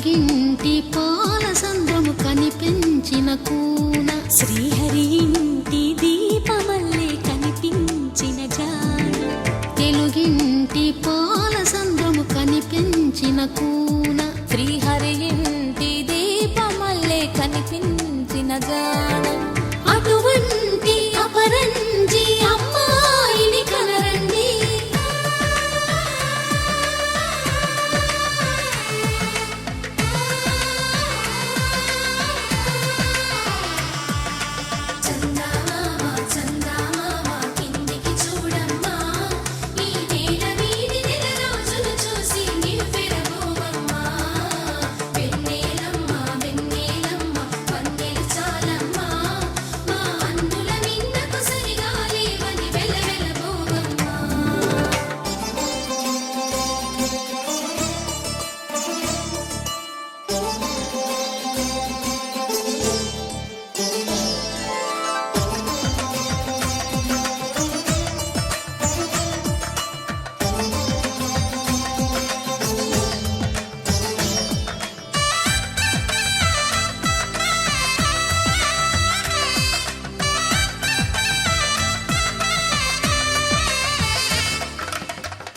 తెలుగింటి పాలసంద్రము కనిపించిన కూన శ్రీహరి ఇంటి దీపమల్లే కనిపించిన జాన తెలుగింటి పాలసంద్రము కనిపించిన కూన శ్రీహరి ఇంటి దీపమల్లే కనిపించిన జాన అటువంటి అపరంజి అమ్మాయిని కనరండి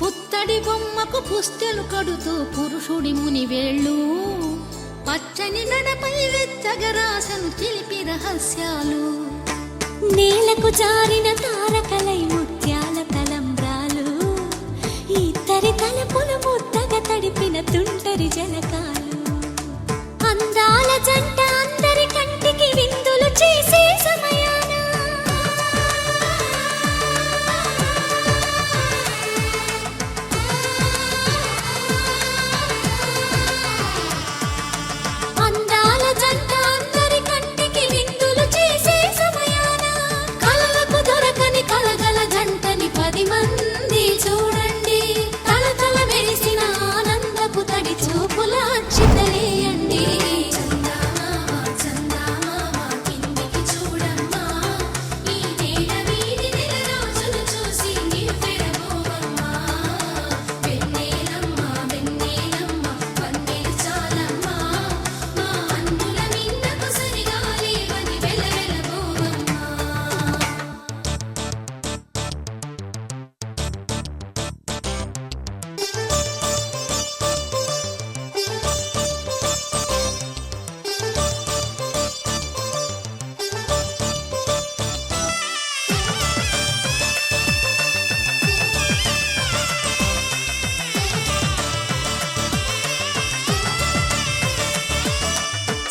పుత్తడి బొమ్మకు పుస్తెలు కడుతూ పురుషుడి ముని వేళ్ళు పచ్చని నడపై వెచ్చగరాసను చిలిపి రహస్యాలు నేలకు జారిన తారకలై ముత్యాల తలంబ్రాలు ఇద్దరి తలపులు ముద్దగా తడిపిన తుంటరి జలకాలు అందాల జంట అందరి కంటికి విందులు చేసే సమయాన అందాల జంట అందరి కంటికి విందులు చేసే సమయాన కలలకు దొరకని కలగల జంటని 10 మంది చూడండి తలతల మెరిసిన ఆనందపు తడి చూపుల చితలేయండి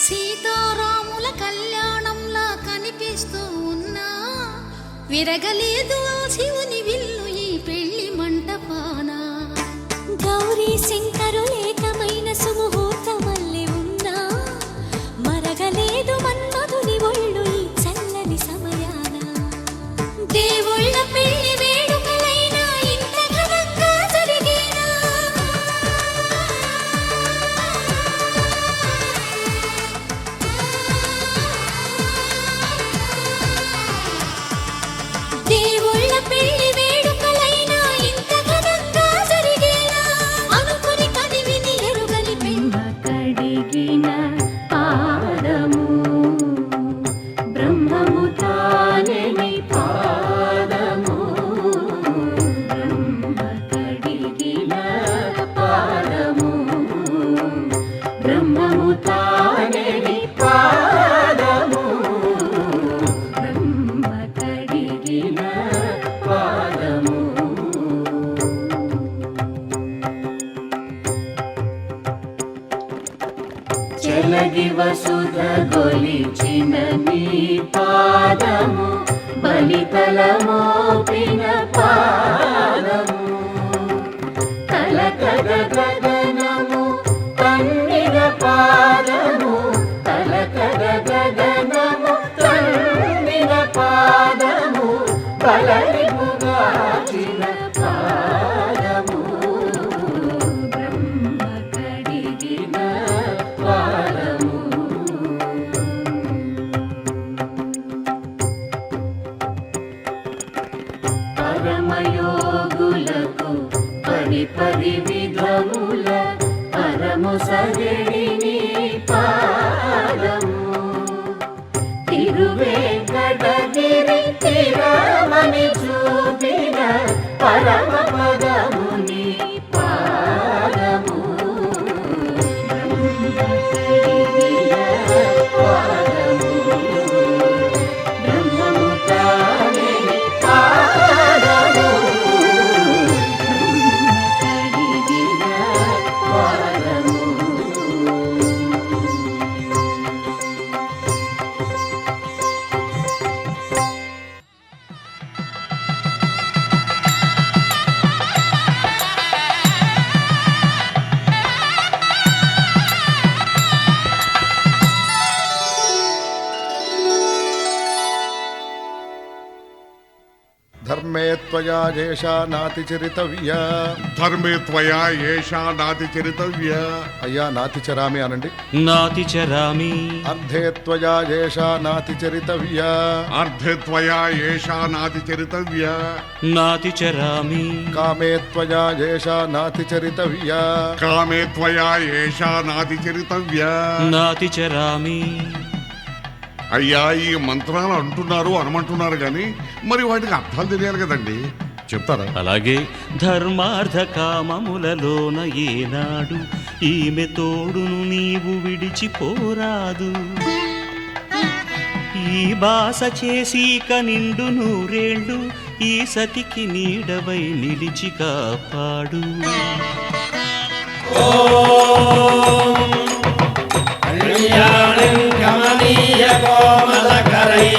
సీతారాముల కళ్యాణంలా కనిపిస్తూ ఉన్నా విరగలేదు ఆ శివుని విల్లు ఈ పెళ్లి మంటపాన గౌరీ శంకరులేకమైన సుముహూర్తమల్లె ఉన్నా మరగలేదు మన్మధుని ఒళ్ళు ఈ చల్లని సమయాన దేవుళ్ళ పెళ్లి వేడుకలైనా ఇంత ఘనంగా జరిగేనా దేవుళ్ళ పెళ్లి వేడుకలైనా ఇంత ఘనంగా జరిగేనా అనుకుని కదివిని ఎరుగని పెండ కడిగిన పాదము బ్రహ్మము తానని పాదము బ్రహ్మ కడిగిన పాదము బ్రహ్మము తానని పాదము బ్రహ్మ కడిగిన పాదము చెలగి వసుధ గొలిచిన నీ పాదము బలితల మోపిన పాదము తలకగ గగనము తన్నిన పాదము తలకగ గగనము తన్నిన పాదము బలరిపుగాచిన పాదము బ్రహ్మ కడిగిన పాదము పరమయోగులకు పరి విధముల వరము సగడిని పాదము తిరువేంకటగిరి తిరమని చూపిన పరమ పదముని పాదము పాదము బ్రహ్మము తానే పాదము కడిగిన పాదము ధర్మే త్వయా ఏషా నాతిచరితవ్యా. ధర్మే త్వయా ఏషా నాతిచరితవ్య. అయ్యా నాతిచరామి అనండి. నాతిచరామి. అర్ధే త్వయా ఏషా నాతిచరితవ్యా. అర్ధే త్వయా ఏషా నాతిచరితవ్య. నాతిచరామి. కామే త్వయా ఏషా నాతిచరితవ్యా. కామే త్వయా ఏషా నాతిచరితవ్య. నాతిచరామి. అయ్యా ఈ మంత్రాలు అంటున్నారు అనమంటున్నారు కానీ మరి వాటికి అర్థాలు తెలియాలి కదండి, చెప్తారా? అలాగే ధర్మార్థ కామములలోన ఏనాడు ఈమె తోడును నీవు విడిచిపోరాదు. ఈ బాస చేసి నిండు నూరేళ్ళు ఈ సతికి నీడవై నిలిచి కాపాడు. కమనీయ కోమలకరై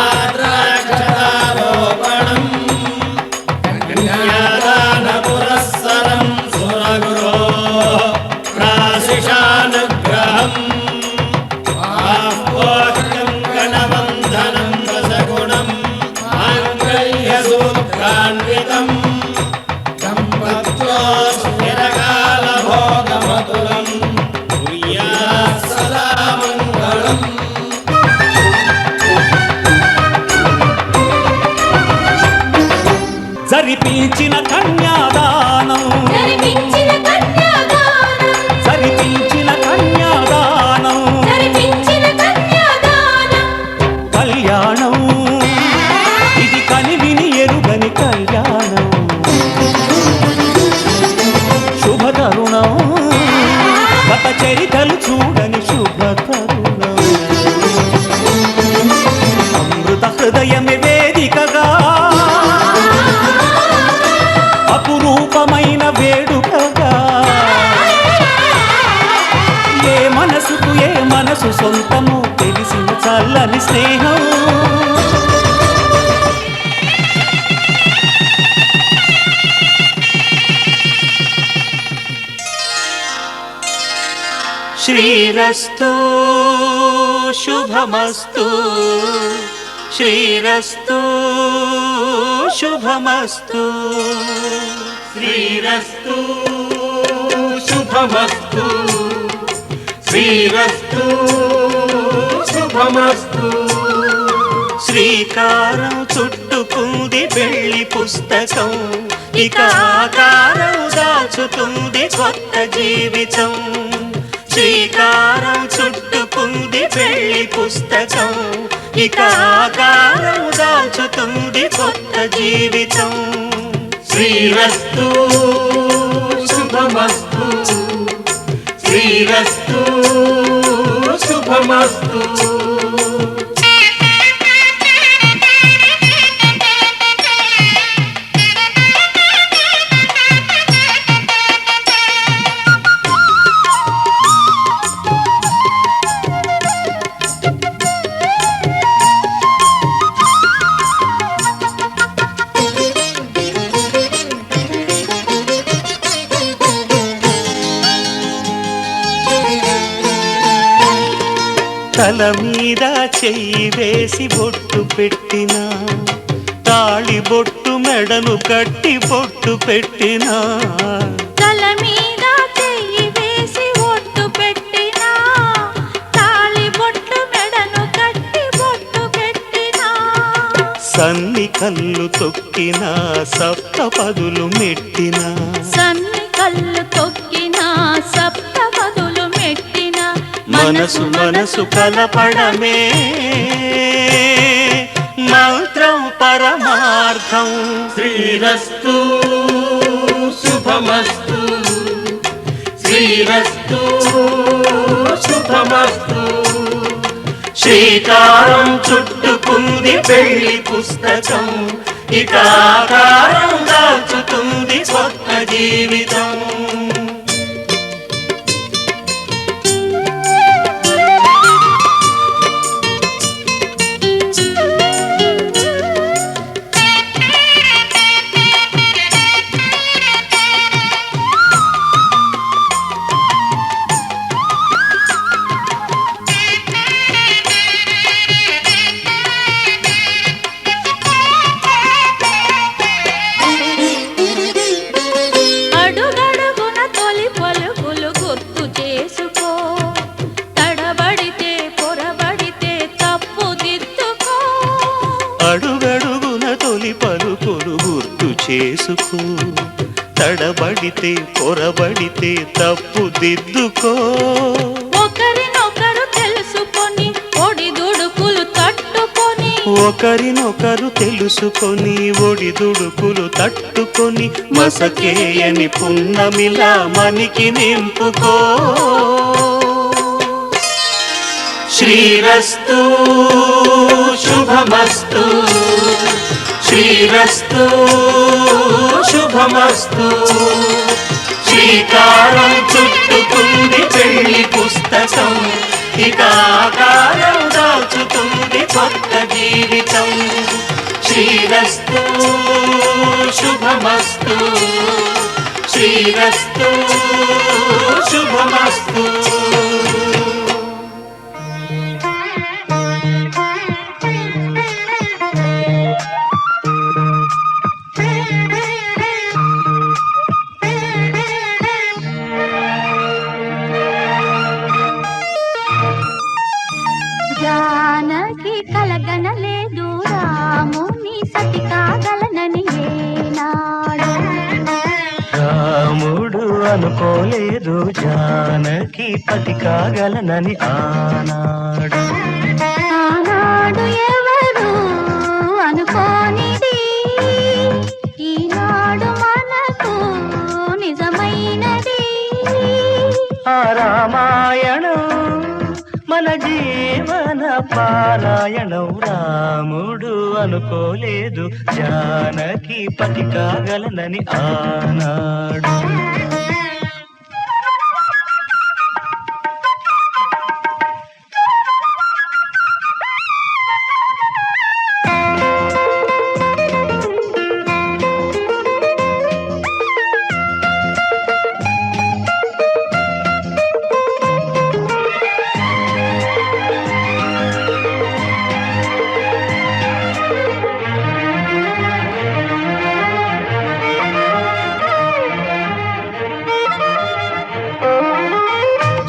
ఆద్రాక్షరారోపణం కన్యాదాన పురస్సరం సురగురో ప్రాశిషానుగ్రహం ఆహ్వాక్యం గణవంధనం రసగుణం మాంగళ్య సూత్రాన్వితం సంపత్తో స్థిరకాల భోగమతులం సదా మంగళం. జరిపించిన కన్యాదానం. జరిపించిన కన్యాదానం. జరిపించిన కన్యాదానం. జరిపించిన కన్యాదానం. కళ్యాణం ఇది కనివిని ఎరుగని కళ్యాణం. శుభతరుణం గత చరితలు చూడని శుభతరుణం. అమృత హృదయమే వేదికగా అపురూపమైన వేడుకగా ఏ మనసుకు ఏ మనసు సొంతము తెలిసిన చల్లని స్నేహం. శ్రీరస్తు శుభమస్తు. శ్రీరస్తు శుభమస్తు. శ్రీరస్తు శుభమస్తు. శ్రీరస్తు శుభమస్తు. శ్రీకారం చుట్టుకుంది పెళ్లి పుస్తకం. ఇక ఆకారం దాచుతుంది కొత్త జీవితం. శ్రీకారం చుట్టుకుంది పెళ్లి పుస్తకం. ఇక ఆకారం దాచుతుంది కొత్త జీవితం. శ్రీరస్తు శుభమస్తు. శ్రీరస్తు శుభమస్తు. తల మీద చెయ్యి వేసి బొట్టు పెట్టినా, తాళి బొట్టు మెడను కట్టి బొట్టు పెట్టినా, తల మీద చెయ్యి వేసి ఒట్టు పెట్టినా, తాళి బొట్టు మెడను కట్టి బొట్టు పెట్టినా, సన్ని కళ్ళు తొక్కినా సప్త పదులు మెట్టినా, సన్ని కళ్ళు తొక్కినా సప్తపదులు మెట్టిన మనసు మనసు కలపడమే మంత్రం పరమార్థం. శ్రీరస్తు శుభమస్తు శ్రీరస్తు శుభమస్తు. శ్రీకారం చుట్టుకుంది పెళ్లి పుస్తకం, ఇక ఆకారం దాచుతుంది కొత్త జీవితం. అడుగడుగున తొలి పలుకులు గుర్తు చేసుకో, తడబడితే పొరబడితే తప్పు దిద్దుకో. అడుగడుగున తొలి పలుకులు గుర్తు చేసుకో, తడబడితే పొరబడితే తప్పు దిద్దుకో. ఒకరినొకరు తెలుసుకొని ఒడిదుడుకులు తట్టుకొని, ఒకరినొకరు తెలుసుకొని ఒడిదుడుకులు తట్టుకొని మసకేయని పున్నమిలా మనికి నింపుకో. శ్రీరస్తు శుభమస్తు శ్రీరస్తు శుభమస్తు. శ్రీకారం చుట్టుకుంది పెళ్లి పుస్తకం, ఇక ఆకారం దాచుతుంది కొత్త జీవితం. శ్రీరస్తు శుభమస్తు శ్రీరస్తు శుభమస్తు. జానకి కలగనలేదు రాముని సతి కాగలనని ఏనాడు. రాముడు అనుకోలేదు జానకి పతి కాగలనని ఆనాడు. ఆనాడు ఎవరు అనుకోనిది ఈనాడు మనకు నిజమైనది. ఆ రామాయణం మన జీవన పారాయణం. రాముడు అనుకోలేదు జానకి పతి కాగలనని ఆనాడు.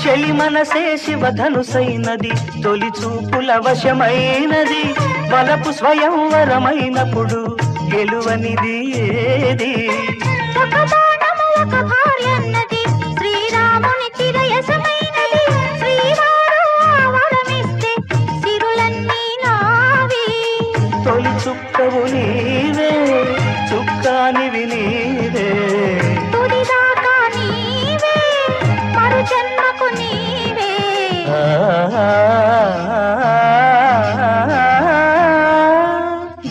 చెలి మనసే శివధనుసైనది, తొలి చూపుల వశమైనది. వలపు స్వయంవరమైనప్పుడు గెలువనిది ఏది? ఒక బాణము ఒక భార్యన్నది శ్రీరాముని చిరయసమైనది. శ్రీవారు వరమిస్తే సిరులన్నీ నావి. తొలి చుక్కవు నీవే, చుక్కానివి నీవే. తుడిదాకా నీవే, మరు జన్మకు నీవే.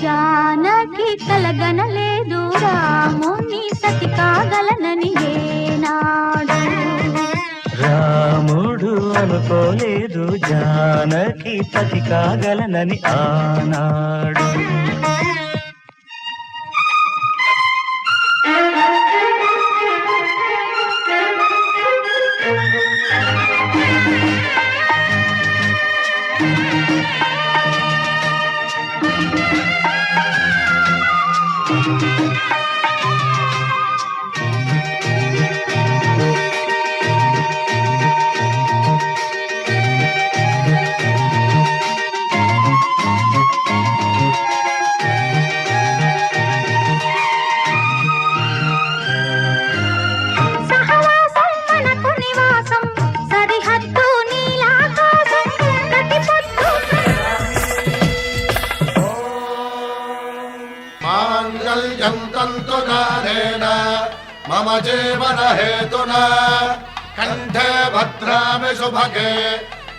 జానకి కలగనలేదు రాముని సతి కాగలనని ఏనాడు. రాముడు అనుకోలేదు జానకి పతి కాగలనని ఆనాడు. तुल्यं तन्तुनानेन मम जीवन हेतुना कंठे भद्रामि सुभगे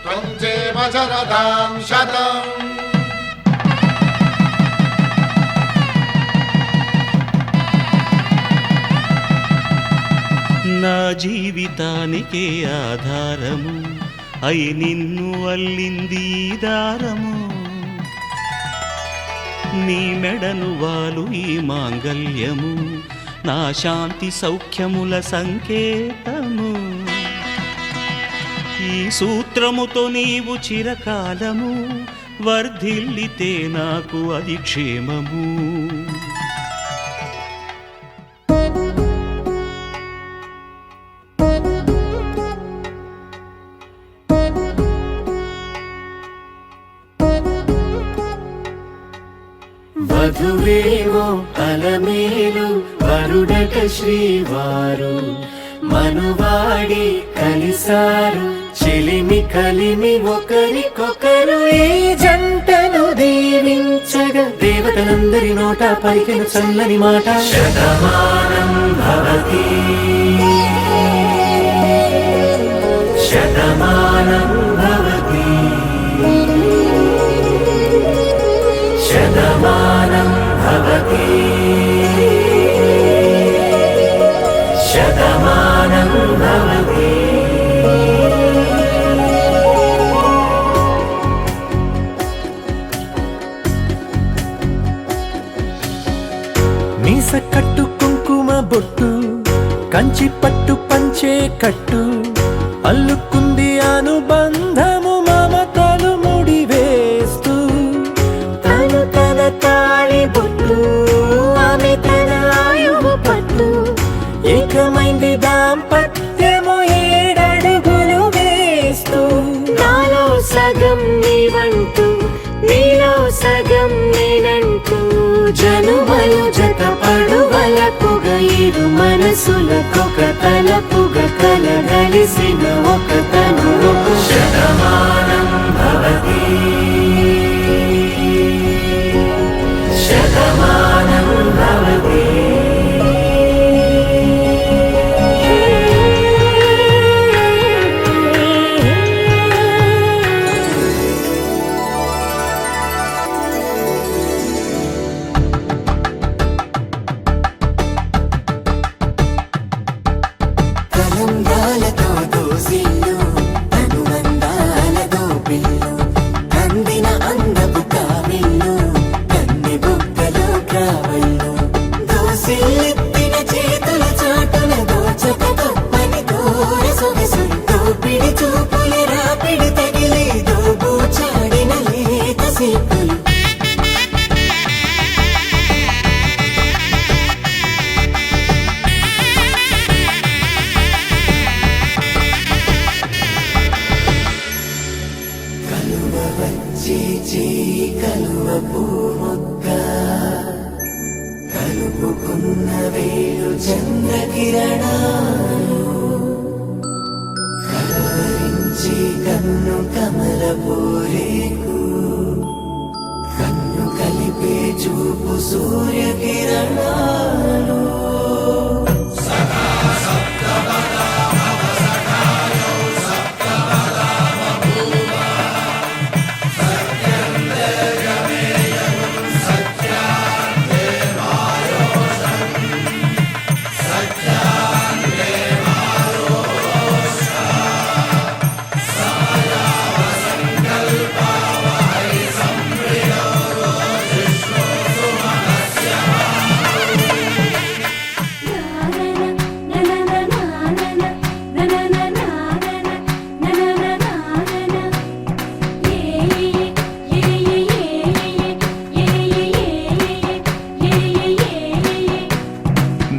त्वं जीव शरदां शतम्। నా జీవితానికే ఆధారము అయి నిన్ను అల్లింది ఈ దారము నీ మెడను వాలు ఈ మాంగల్యము నా శాంతి సౌఖ్యముల సంకేతము ఈ సూత్రముతో నీవు చిరకాలము వర్ధిల్లితే నాకు అది క్షేమము వధువేవో అలమేలు వరుడట శ్రీవారు మనువాడి కలిసారు చెలిమి కలిమి ఒకరికొకరు ఈ జంటను దీవించగా దేవతలందరి నోట పలికిన చల్లని మాట శతమానం భవతి శతమానం భవతి శతమానం భవతి శతమానం భవతి మీస కట్టు కుంకుమ బొట్టు కంచి పట్టు పంచే కట్టు అల్లుకుంది అనుబంధము మమతలు ముడి వేస్తూ తను తన తాళి బొట్టు ఆమె తన ఆయువు పట్టు ఏకమైంది దాంపత్యము 7 అడుగులు వేస్తూ నాలో సగం నీవంటూ నీలో సగం నేనంటూ జనుమలు జత పడువలపుగ ఇరు మనసులకొక తలపుగ కలగలిసిన ఒక తను శతమానం భవతి శతమానం భవతి కలంగాలతో దోసిల్లు అనుబంధాలతో పిల్లు అందిన అందపు కావిల్లు కన్ని బుగ్గలు కావళ్ళు దోసిల్లెత్తిన చేతుల చాటున దోచక తప్పని దూర సొగసులు దోపిడి చూపుల రాపిడి తగిలి దోబూచాడిన లేత సీపులు కలువ పూముక్క కలుపుకున్న వేలు చంద్రకిరణాలు కలవరించి కన్ను కమల పూరేకు కన్ను కలిపే చూపు సూర్యకిరణాలు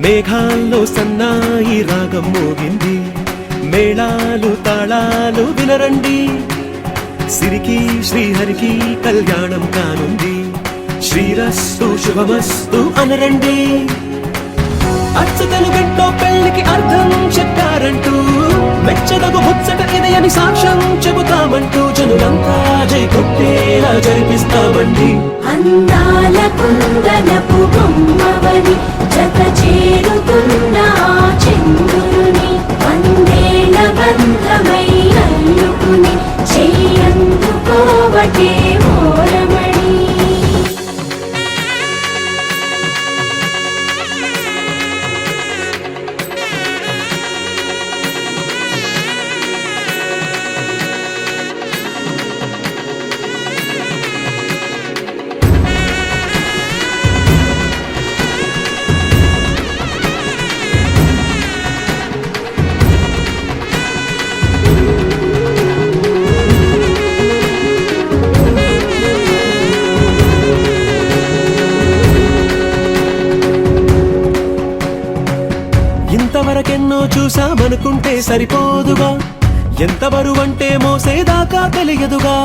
మేఘాల్లో సన్నాయి రాగం మోగింది మేళాలు తాళాలు వినరండి సిరికి శ్రీహరికి కళ్యాణం కానుంది శ్రీరస్తు శుభమస్తు అనరండి అచ్చతలు గంటో పెళ్లికి అర్థం చెప్పారంటూ మెచ్చదగు ముచ్చట ఇది అని సాక్ష్యం చెబుతామంటూ జనులంతా జై కొట్టేలా జరిపిస్తామండి. అందాల కుందనపు బొమ్మవని జత చేరుతున్న ఆ చంద్రుని వందేళ్ల బంధమై అల్లుకుని చెయ్యందుకోవటే ఓరమణి. ఇంతవరకెన్నో చూసామనుకుంటే సరిపోదుగా, ఎంత బరువంటే మోసేదాకా తెలియదుగా,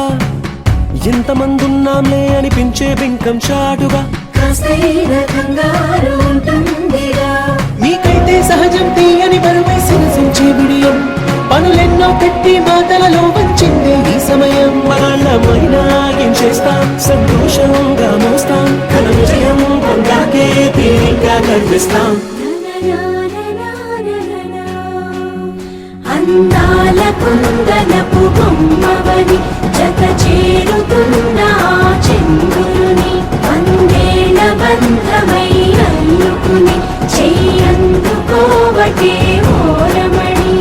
ఇంతమందున్నాంలే అనిపించే బింకం చాటుగా కాస్తైన కంగారు ఉంటుందిరా. మీకైతే సహజం తీయని బరువై సిరసించే బిడియం, పనులెన్నో పెట్టి మాటలలో వంచిందే ఈ సమయం. వాళ్ళమైనా ఏం చేస్తాం, సంతోషంగా మోస్తాం, ఘన విజయం పొందాకే తీరిగ్గా కనిపిస్తాం. అందాల కుందనపు బొమ్మవని జత చేరుతున్న ఆ చంద్రుని వందేళ్ల బంధమై అల్లుకుని చెయ్యందుకోవటే ఓరమణి.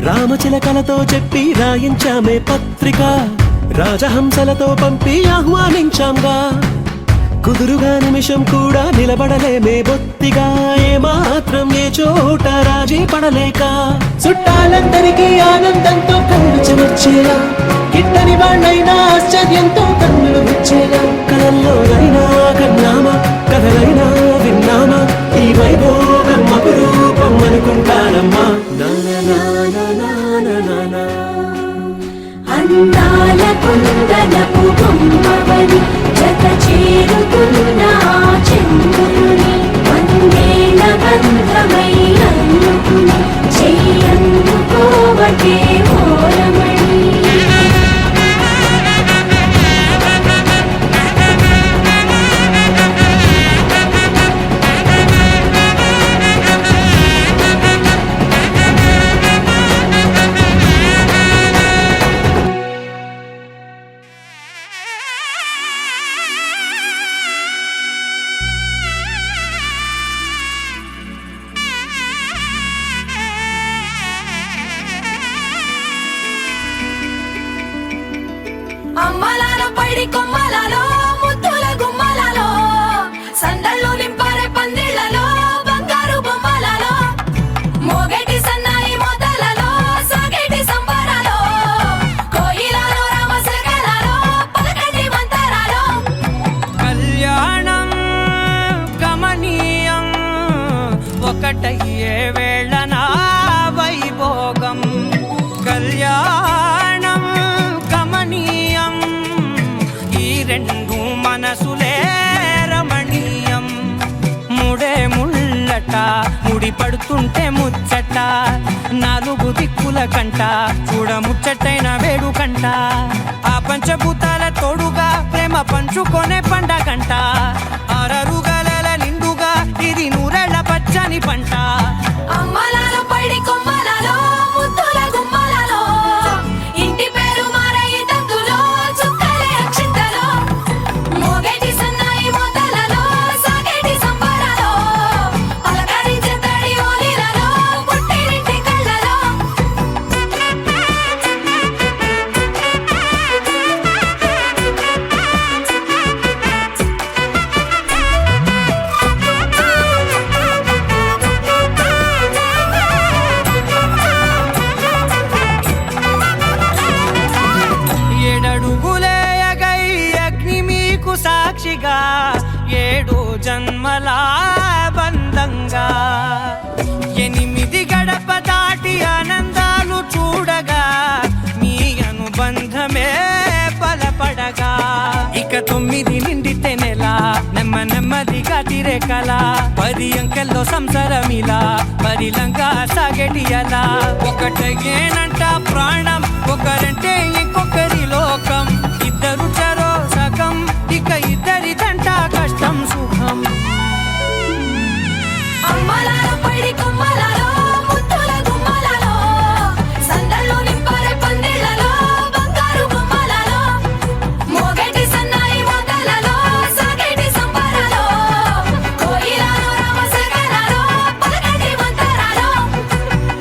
రామచిలకలతో చెప్పి రాయించామే పత్రిక, రాజహంసలతో పంపి ఆహ్వానించాంగా, కుదురుగా నిమిషం కూడా నిలబడలేమే బొత్తిగా, ఏమాత్రం ఏ చోట రాజీ పడలేక, చుట్టాలందరికీ ఆనందంతో కళ్ళు చెమర్చేలా, గిట్టని వాళ్ళైనా ఆశ్చర్యంతో కన్నులు విచ్చేలా, కలల్లోనైనా కన్నామా కథలైనా విన్నామా, ఈ వైభోగం అపురూపం అనుకుంటానమ్మా. అందాల కుందనపు బొమ్మవని జత చేరుతున్న ఆ చంద్రుని వందేళ్ల బంధమై అల్లుకుని చెయ్యందుకోవటే ఓరమణి. అమ్మలాలో పైడి కొమ్మలలో ముద్దుల గుమ్మలలో సందళ్ళు నింపారే పందిళ్లలో బంగారు బొమ్మలలో మోగేటి సన్నాయి మోతలలో సాగేటి సంబరాలో కోయిలలో రామసగలలో పలకటి మంతరాలో. కళ్యాణం గమనీయం ఒకటయ్యే వేళనా వైభోగం, కళ్యాణం గమనీయం ఈ రెండు మనసులే రమణీయం. ముడే ముళ్ళట ముడి పడుతుంటే ముచ్చట, నాలుగు దిక్కుల కంట చూడ ముచ్చటైన వేడుకంట, ఆ పంచభూతాల తోడుగా ప్రేమ పంచుకొనే పండగంట, అరరుగల నిండుగా ఇది నూరెళ్ళ పచ్చని పంట. అమ్మలాలో పైడి కొమ్మలలో ముద్దుల గుమ్మలలో ఇంటి పేరు మారయి తందులో చుక్కలే అక్షింతలో మోగేటి సన్నాయి మోతలలో సాగేటి సంబరాలో పలకరించే తడి ఓలిలలో పుట్టినింటి కళ్ళలో. నెమ్మదిగా 7 జన్మల బంధంగా 8 గడప దాటి ఆనందాలు చూడగా మీ అనుబంధమే బలపడగా ఇక 9 నిండితే నెల నెమ్మదిగా తిరే కల 10 అంకెల్లో సంసారమిలా పరిలంగా సాగేటియలా ఒకటేనంట ప్రాణం ఒకరంటే ఇంకొకరి లోకం ఇద్దరు చరో సగం ఇక ఇద్దరిదంట కష్టం సుఖం అమ్మలాలో పడి కొమ్మలాలో ముద్దుల గుమ్మలాలో సందళ్ళు నింపారే పందిళ్ళలో బంగారు బొమ్మలాలో మోగేటి సన్నాయి మోతలలో సాగేటి సంబరాలో కోయిలాలో రామశకనాలో పలకటి మంతరాలో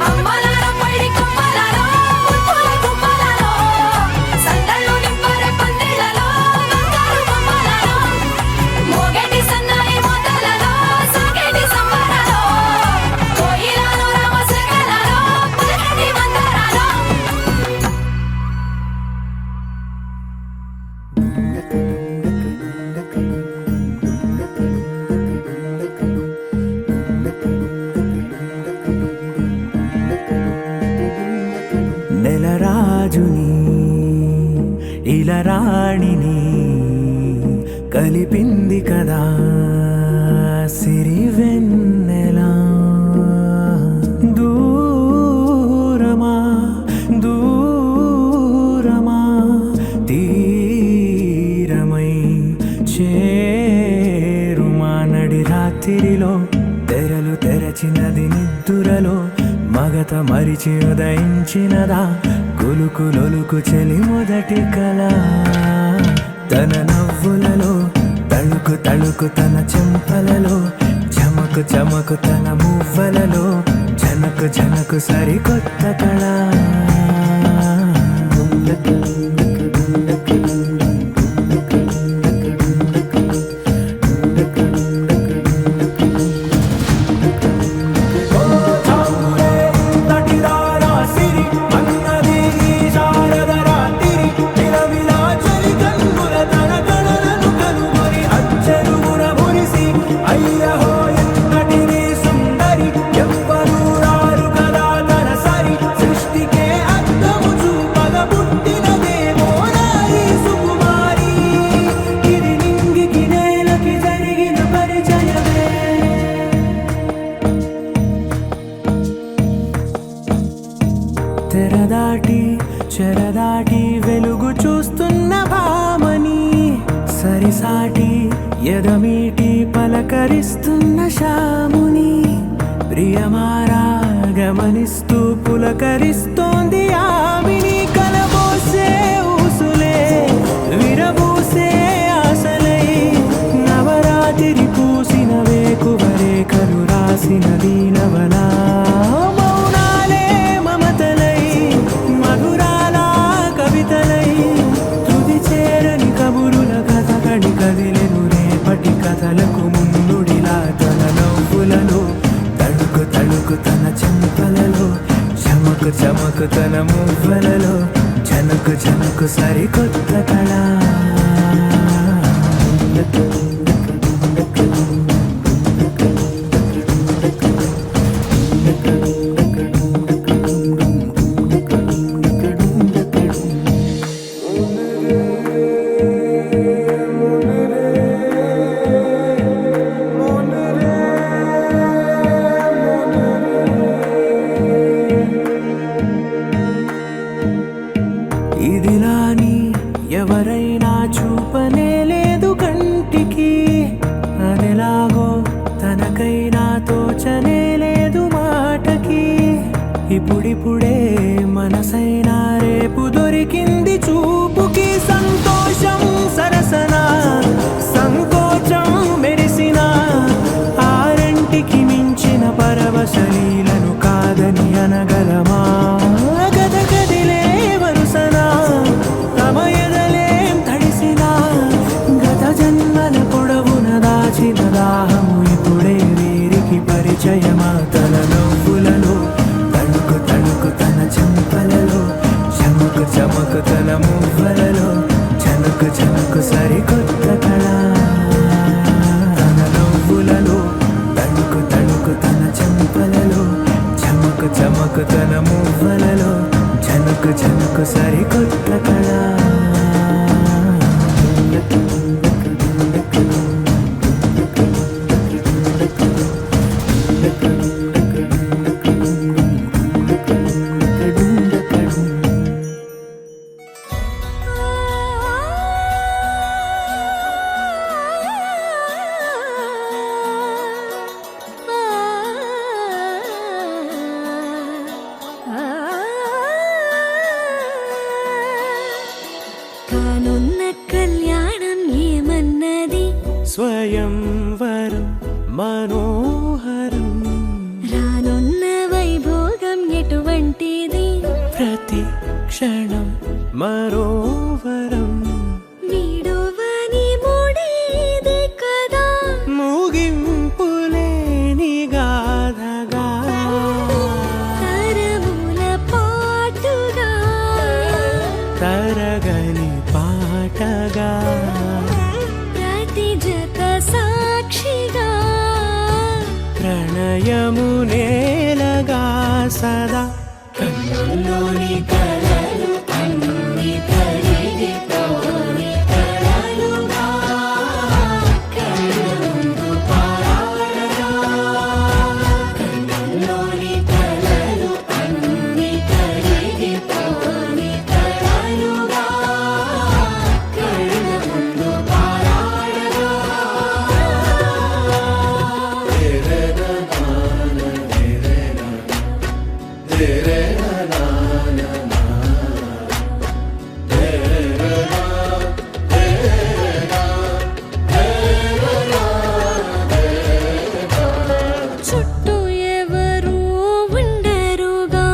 అమ్మలాలో పడి కొమ్మలాలో ముద్దుల గుమ్మలాలో సందళ్ళు నింపారే పందిళ్ళలో బంగారు బొమ్మలాలో మోగేటి సన్నాయి మోతలలో సాగేటి సంబరాలో కోయిలాలో రామశకనాలో పలకటి మంతరాలో నెలరాజుని ఇలరాణిని కలిపింది కదా సిరివెన్నెలా దూరమా దూరమా తీరమై చేరుమా నడి రాత్రిలో తెరలు తెరచినది నిద్దురలో మగత మరిచి ఉదయించినదా కులుకులొలుకు చెలి మొదటి కళ తన నవ్వులలో తళుకు తళుకు తన చెంపలలో చమకు చమకు తన మువ్వలలో జనకు జనకు సరికొత్త కళ తెరదాటి చెరదాటి వెలుగు చూస్తున్న భామని సరిసాటి ఎదమీటి పలకరిస్తున్న శాముని ప్రియమారా గమనిస్తూ పులకరిస్తోంది ఆవిని కలబోసే ఊసులే విరబూసే ఆశలై నవరాత్రి పూసిన వేకువరేఖలు రాసిన దీనవలా మౌనాలే మమతలై మధురాల కవితలై తుది చేరని కబురుల కథ కడి కదిలెను రేపటి కథలకు ముందుడిలా తన నవ్వులలో తడుకు తడుకు తన చెంపలలో చమకు చమకు తన మువ్వలలో జనకు జనకు సరికొత్త కళ ఇదిలాని ఎవరైనా చూపనే లేదు కంటికి అదెలాగో తనకైనా తోచనే లేదు మాటకి ఇప్పుడిప్పుడే మనసైనా రేపు దొరికింది చూపుకి సంతోషం సరసన సంకోచం మెరిసిన ఆరంటికి మించిన పరవశలీలను కాదని అనగలమా గద గదిలే వరుసనా తమ ఎదలేం తడిసినా గత జన్మల పొడవున దాచిన దాహము ఇప్పుడే వీరికి పరిచయమా తన నవ్వులలో తణుకు తణుకు తన చెంపలలో చమకు చమకు తన స్వయంవరం మనోహరం రానున్న వైభోగం ఎటువంటిది ప్రతి క్షణం మరోవరం వీడువని మూడేది కదా ముగింపులేని గాథగా తరముల పాటుగా తరగని పాటగా ప్రతి జత సాక్షిగా ప్రణయము నేలగా సదా కన్నుల్లోని కలలు అన్ని కరిగిపోని కలలుగా కళ్ళ ముందు పారాడగా కన్నుల్లోని కలలు అన్ని కరిగిపోని కలలుగా కళ్ళ ముందు పారాడగా చుట్టూ ఎవరు ఉండరుగా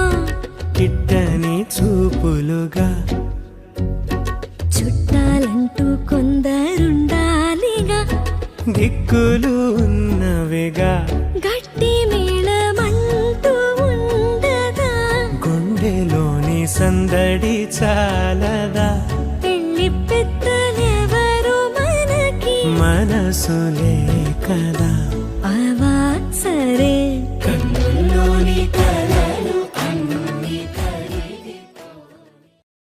కిట్టని చూపులుగా చుట్టాలంటూ కొందరుండాలిగా దిక్కులు ఉన్నవిగా గట్టి మేళమంటూ ఉండదా గుండెలోని సందడి చాలదా పెళ్లి పెద్దలెవరు మనకి మనసులే కదా అవా సరే